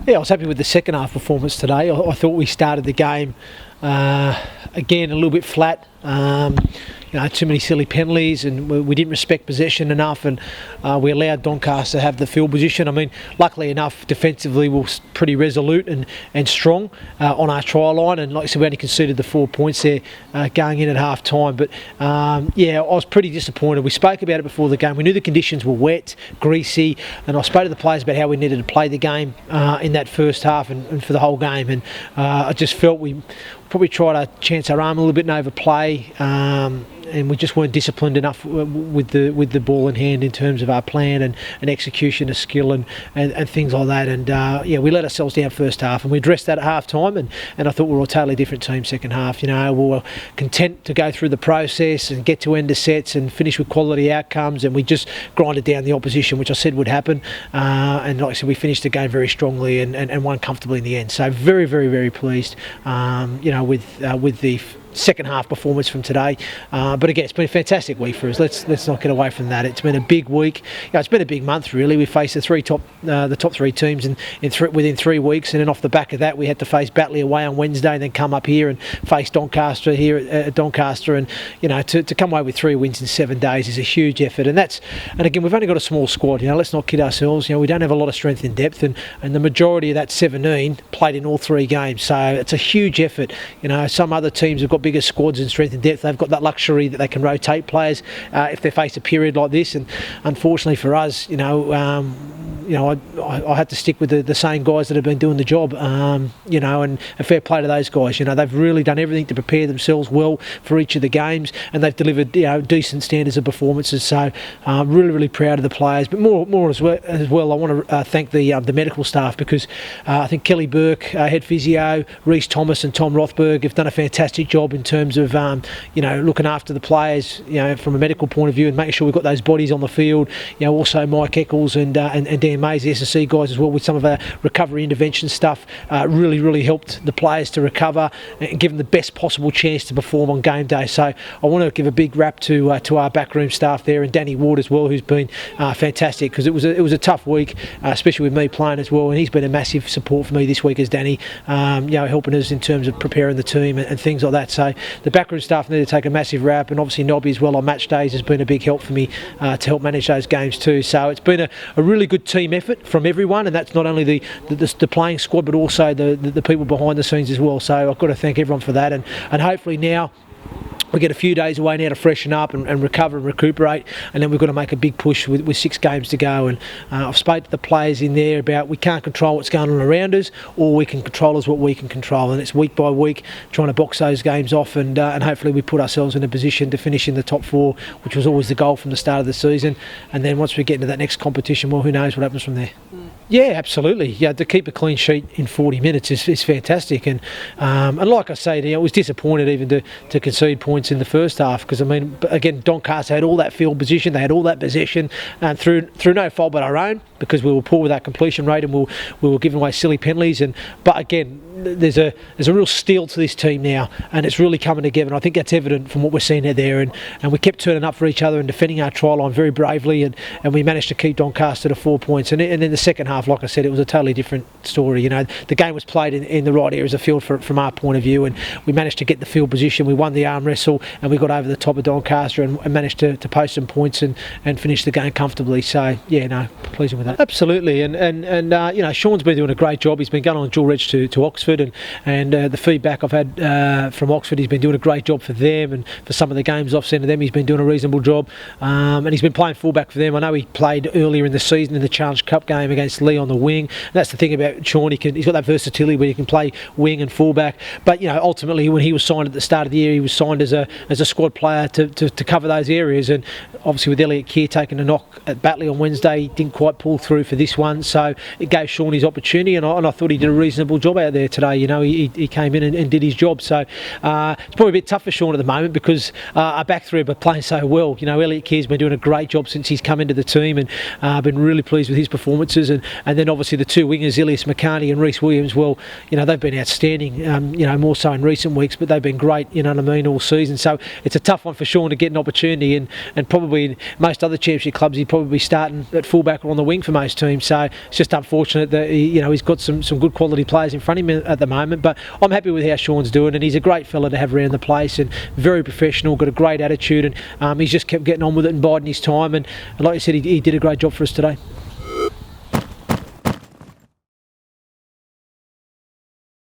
Yeah, I was happy with the second half performance today. I thought we started the game again a little bit flat. Too many silly penalties, and we didn't respect possession enough, and we allowed Doncaster to have the field position. I mean, luckily enough, defensively we were pretty resolute and strong on our try line, and like I said, we only conceded the 4 points there going in at half time. But I was pretty disappointed. We spoke about it before the game. We knew the conditions were wet, greasy, and I spoke to the players about how we needed to play the game in that first half and for the whole game, and I just felt we probably tried to chance our arm a little bit and overplay, and we just weren't disciplined enough with the ball in hand in terms of our plan and execution of skill and things like that. And we let ourselves down first half, and we addressed that at half time, and I thought we were a totally different team second half. We were content to go through the process and get to end of sets and finish with quality outcomes, and we just grinded down the opposition, which I said would happen. And like I said, we finished the game very strongly and won comfortably in the end. So very, very, very pleased with the second half performance from today, but again, it's been a fantastic week for us. Let's not get away from that. It's been a big week. It's been a big month, really. We faced the top three teams within 3 weeks, and then off the back of that, we had to face Batley away on Wednesday, and then come up here and face Doncaster here at Doncaster, and to come away with 3 wins in 7 days is a huge effort. And again, we've only got a small squad. Let's not kid ourselves. We don't have a lot of strength in depth, and the majority of that 17 played in all 3 games. So it's a huge effort. Some other teams have got bigger squads and strength and depth. They've got that luxury that they can rotate players if they face a period like this, and unfortunately for us, I had to stick with the same guys that have been doing the job, and a fair play to those guys. They've really done everything to prepare themselves well for each of the games, and they've delivered decent standards of performances. So really, really proud of the players. But more as well, I want to thank the medical staff, because I think Kelly Burke, head physio, Reece Thomas and Tom Rothberg have done a fantastic job in terms of looking after the players from a medical point of view, and making sure we've got those bodies on the field. Also Mike Eccles and Dan Mays, the S&C guys as well, with some of our recovery intervention stuff, really, really helped the players to recover and give them the best possible chance to perform on game day. So I want to give a big rap to our backroom staff there, and Danny Ward as well, who's been fantastic, because it was a tough week, especially with me playing as well, and he's been a massive support for me this week as Danny, helping us in terms of preparing the team and things like that. So the backroom staff need to take a massive rap, and obviously Nobby as well on match days has been a big help for me to help manage those games too. So it's been a really good team effort from everyone, and that's not only the playing squad, but also the people behind the scenes as well. So I've got to thank everyone for that, and hopefully now we get a few days away now to freshen up and recover and recuperate, and then we've got to make a big push with 6 games to go. And I've spoken to the players in there about we can't control what's going on around us, all we can control is what we can control, and it's week by week trying to box those games off, and hopefully we put ourselves in a position to finish in the top 4, which was always the goal from the start of the season. And then once we get into that next competition, well, who knows what happens from there. Yeah, absolutely. Yeah, to keep a clean sheet in 40 minutes is fantastic, and like I say, I was disappointed even to concede points in the first half, because again, Doncaster had all that field position, they had all that possession, and through no fault but our own, because we were poor with our completion rate, and we were giving away silly penalties. But again, there's a real steel to this team now, and it's really coming together, and I think that's evident from what we're seeing out there. And we kept turning up for each other and defending our try line very bravely, and we managed to keep Doncaster to 4 points. And then the second half, like I said, it was a totally different story. The game was played in the right areas of the field from our point of view, and we managed to get the field position. We won the arm wrestle, and we got over the top of Doncaster and managed to post some points and finish the game comfortably. So pleasing with that. Absolutely, and Sean's been doing a great job. He's been going on dual reg to Oxford, and the feedback I've had from Oxford, he's been doing a great job for them, and for some of the games I've seen of them, he's been doing a reasonable job, and he's been playing fullback for them. I know he played earlier in the season in the Challenge Cup game against Lee on the wing, and that's the thing about Sean, he's got that versatility where he can play wing and fullback. But ultimately, when he was signed at the start of the year, he was signed as a squad player to cover those areas, and obviously with Elliot Keir taking a knock at Batley on Wednesday, he didn't quite pull through for this one, so it gave Sean his opportunity, and I thought he did a reasonable job out there today. You know, he came in and did his job. So it's probably a bit tough for Sean at the moment because our back three are playing so well. You know, Elliot Keir's been doing a great job since he's come into the team, and been really pleased with his performances. And then obviously the two wingers, Ilias McCartney and Reece Williams, well, you know, they've been outstanding. You know, more so in recent weeks, but they've been great. You know what I mean, all season. So it's a tough one for Sean to get an opportunity, and probably in most other championship clubs he'd probably be starting at fullback or on the wing for most teams. So it's just unfortunate that he's got some good quality players in front of him at the moment. But I'm happy with how Sean's doing, and he's a great fella to have around the place, and very professional, got a great attitude, and he's just kept getting on with it and biding his time. And like I said, he did a great job for us today.